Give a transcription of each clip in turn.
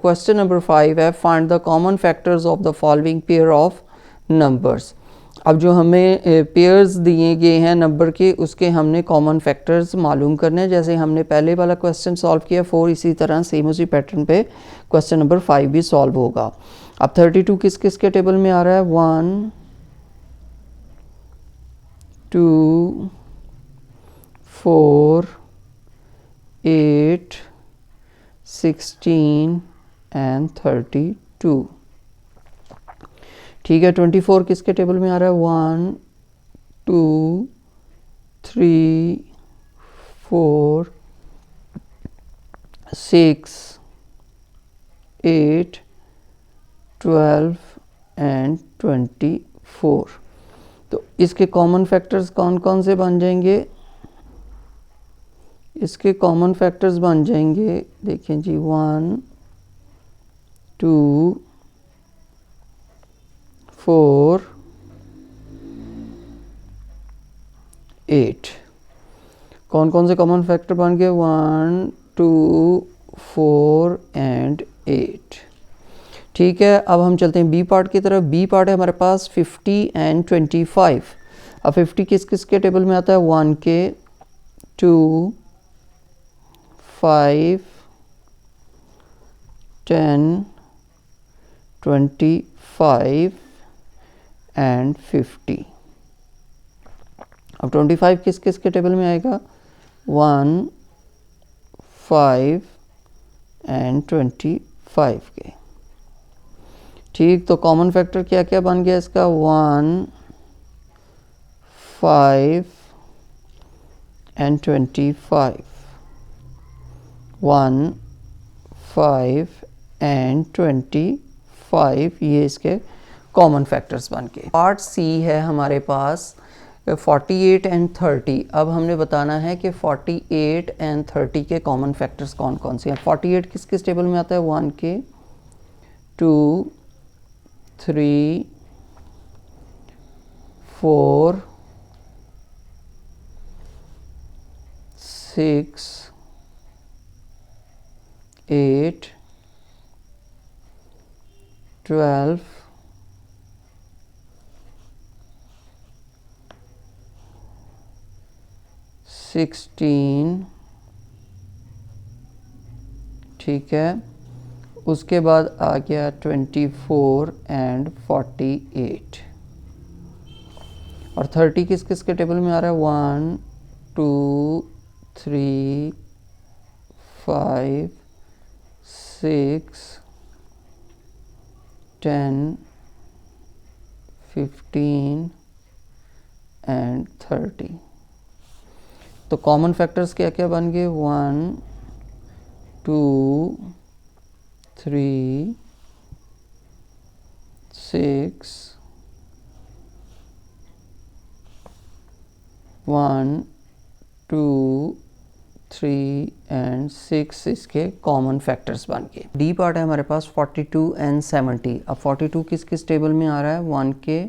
Question number 5 है find the common factors of the following pair of numbers. अब जो हमें पेयर्स दिए गए हैं नंबर के, उसके हमने कॉमन फैक्टर्स मालूम करने हैं। जैसे हमने पहले वाला क्वेश्चन सॉल्व किया 4, इसी तरह सेम उसी पैटर्न पे क्वेश्चन नंबर 5 भी सॉल्व होगा। अब 32 किस किस के टेबल में आ रहा है? 1 2 4 8 16 एंड 32। ठीक है। 24 किसके टेबल में आ रहा है? 1 2 3 4 6 8 12 एंड 24। तो इसके कॉमन फैक्टर्स कौन कौन से बन जाएंगे? इसके कॉमन फैक्टर्स बन जाएंगे, देखें जी, 1 2 4 8। कौन कौन से कॉमन फैक्टर बन गए? 1 2 4 एंड 8। ठीक है। अब हम चलते हैं बी पार्ट की तरफ। बी पार्ट है हमारे पास 50 एंड 25। अब 50 किस किस के टेबल में आता है? 1 के, 2 5 10 25 एंड 50। अब 25 किस किस के टेबल में आएगा? 1 5 एंड 25 के। ठीक। तो कॉमन फैक्टर क्या क्या बन गया इसका? 1 5 एंड 25। 1 5 एंड 25, ये इसके कॉमन फैक्टर्स बन के। पार्ट सी है हमारे पास 48 एंड 30। अब हमने बताना है कि 48 एंड 30 के कॉमन फैक्टर्स कौन कौन से हैं। 48 किस किस टेबल में आता है? 1 के, 2 3 4 6 8 12 16। ठीक है। उसके बाद आ गया 24 एंड 48। और 30 किस किस के टेबल में आ रहा है? 1 2 3 5 6 10 15 एंड 30। तो कॉमन फैक्टर्स क्या क्या बन गए? 1 2 3 6 1 2 3 एंड 6 इसके कॉमन फैक्टर्स बन गए। डी पार्ट है हमारे पास 42 एंड 70। अब 42 किस किस टेबल में आ रहा है? 1 के,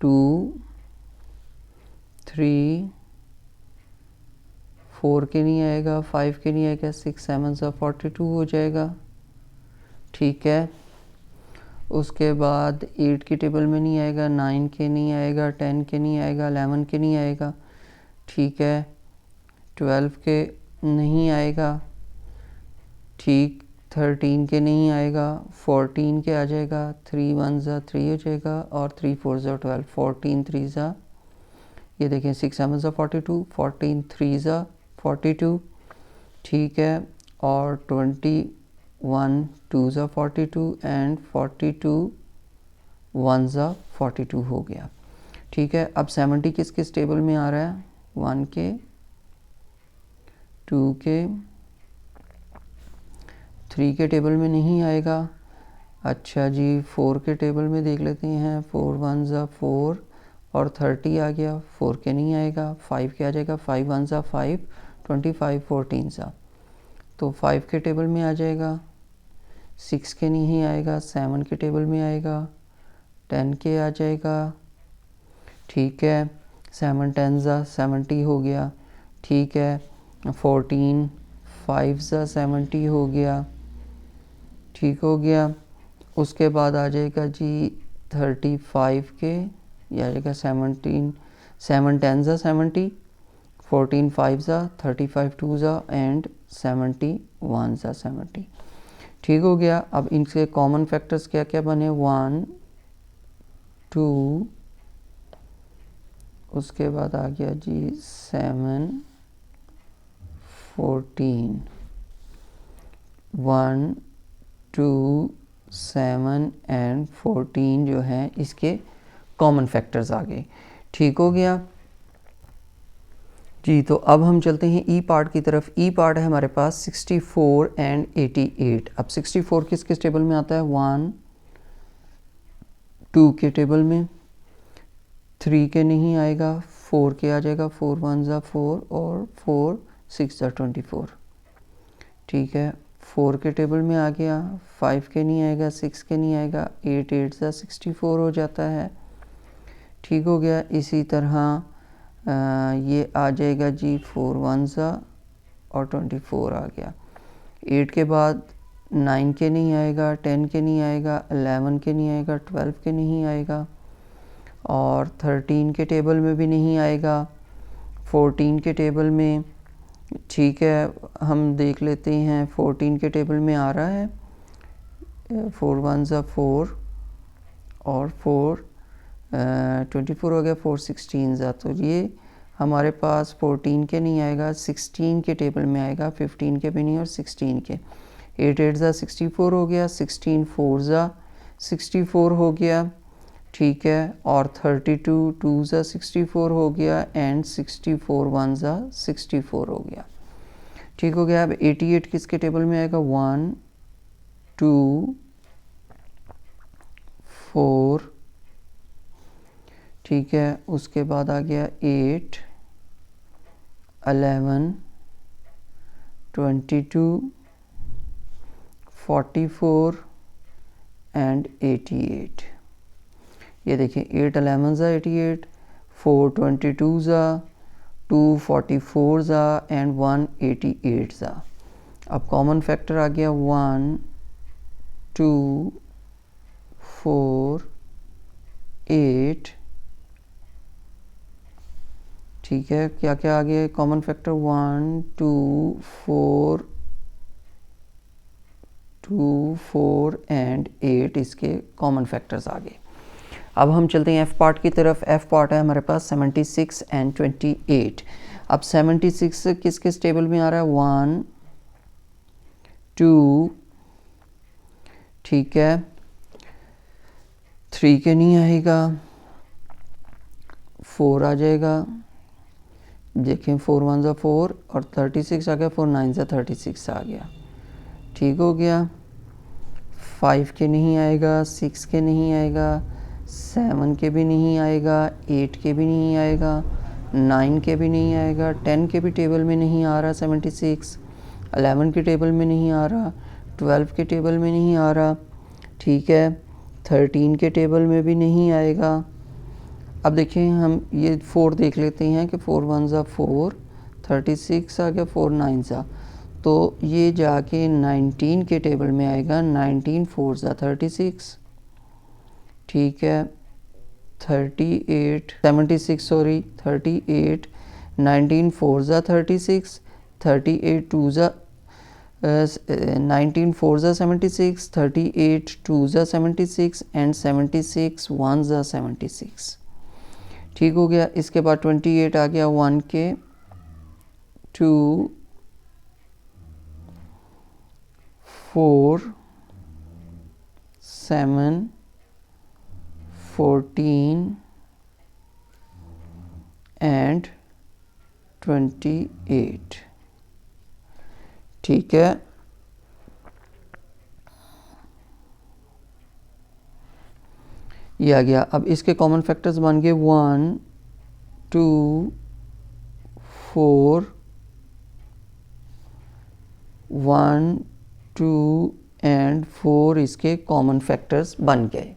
2 3 4 के नहीं आएगा, 5 के नहीं आएगा, 6 7 सा 42 हो जाएगा। ठीक है। उसके बाद 8 के टेबल में नहीं आएगा, 9 के नहीं आएगा, 10 के नहीं आएगा, 11 के नहीं आएगा। ठीक है। 12 के नहीं आएगा। ठीक। 13 के नहीं आएगा। 14 के आ जाएगा। 3 1 ज़ा 3 हो जाएगा और 3 4 ज़ा 12, 14 3 ज़ा, ये देखें, 6 7 ज़ा 42, 14 3 ज़ा 42। ठीक है। और 21 2 ज़ा 42 एंड 42 1 ज़ा 42 हो गया। ठीक है। अब 70 किस किस टेबल में आ रहा है? 1 के, 2 के, 3 के टेबल में नहीं आएगा। अच्छा जी, 4 के टेबल में देख लेते हैं। 4 1 ज़ा 4 और 30 आ गया। 4 के नहीं आएगा। 5 के आ जाएगा। 5 1 ज़ा 5, 25 14 ज़ा, तो 5 के टेबल में आ जाएगा। 6 के नहीं आएगा। 7 के टेबल में आएगा। 10 के आ जाएगा। ठीक है। 7 10 ज़ा 70 हो गया। ठीक है। 14 5 ज़ा 70 हो गया। ठीक हो गया। उसके बाद आ जाएगा जी 35 के, ये आ जाएगा 17, 7 10 ज़ा 70, 14 5 ज़ा 35 2 ज़ा एंड 71 ज़ा 70। ठीक हो गया। अब इनसे कॉमन फैक्टर्स क्या क्या बने, 1 2, उसके बाद आ गया जी 7 14, 1 2 7 एंड 14 जो है इसके कॉमन फैक्टर्स आ गए। ठीक हो गया जी। तो अब हम चलते हैं ई पार्ट की तरफ। ई पार्ट है हमारे पास 64 एंड 88। अब 64 किस किस टेबल में आता है, 1 2 के टेबल में, 3 के नहीं आएगा, 4 के आ जाएगा, 4 1 ज़ा 4 और 4 6 ज़ा 24। ठीक है, 4 के टेबल में आ गया, 5 के नहीं आएगा, 6 के नहीं आएगा, 8 8 ज़ा 64 हो जाता है। ठीक हो गया। इसी तरह ये आ जाएगा जी 4 1 ज़ा और 24 आ गया। 8 के बाद 9 के नहीं आएगा, 10 के नहीं आएगा, 11 के नहीं आएगा, 12 के नहीं आएगा और 13 के टेबल में भी नहीं आएगा, 14 के टेबल में। ठीक है, हम देख लेते हैं 14 के टेबल में आ रहा है, 4 1 ज़ा 4 और 4 24 हो गया, 4 16 ज़ा। तो ये हमारे पास 14 के नहीं आएगा, 16 के टेबल में आएगा, 15 के भी नहीं और 16 के। 8 8 ज़ा 64 हो गया, 16 4 ज़ा 64 हो गया। ठीक है, और 32 2 ज़ा 64 हो गया एंड 64 1 ज़ा 64 हो गया। ठीक हो गया। अब 88 किसके टेबल में आएगा, 1 2 4। ठीक है, उसके बाद आ गया 8 11 22 44 एंड 88। ये देखिए 8 11 ज़ा 88, 4 22 ज़ा, 2 44 ज़ा एंड 1 88 ज़ा। अब कॉमन फैक्टर आ गया 1 2 4 8। ठीक है, क्या क्या आ गया कॉमन फैक्टर, 1 2 4 2 4 एंड 8 इसके कॉमन फैक्टर्स आ गए। अब हम चलते हैं एफ पार्ट की तरफ। एफ पार्ट है हमारे पास 76 एंड 28। अब 76 किस किस टेबल में आ रहा है, 1 2। ठीक है, 3 के नहीं आएगा, 4 आ जाएगा। देखें 4 1 ज़ा 4 और 36 आ गया, 4 9 ज़ा 36 आ गया। ठीक हो गया। 5 के नहीं आएगा, 6 के नहीं आएगा, 7 के भी नहीं आएगा, 8 के भी नहीं आएगा, 9 के भी नहीं आएगा, 10 के भी टेबल में नहीं आ रहा, 76 11 के टेबल में नहीं आ रहा, 12 के टेबल में नहीं आ रहा। ठीक है, 13 के टेबल में भी नहीं आएगा। अब देखिए हम ये 4 देख लेते हैं कि 4 1 ज़ा 4, 36 आ गया, 4 9 ज़ा, तो ये जाके 19 के टेबल में आएगा, 19 4 ज़ा 36। ठीक है, 38 76 सॉरी 38, 19 4 ज़ा 36, 38 2 ज़ा 19 4 ज़ा 76, 38 2 ज़ा 76 एंड 76 1 ज़ा 76। ठीक हो गया। इसके बाद 28 आ गया, 1 के 2 4 7 14 एंड 28। ठीक है, ये आ गया। अब इसके कॉमन फैक्टर्स बन गए 1 2 4 1 2 एंड 4 इसके कॉमन फैक्टर्स बन गए।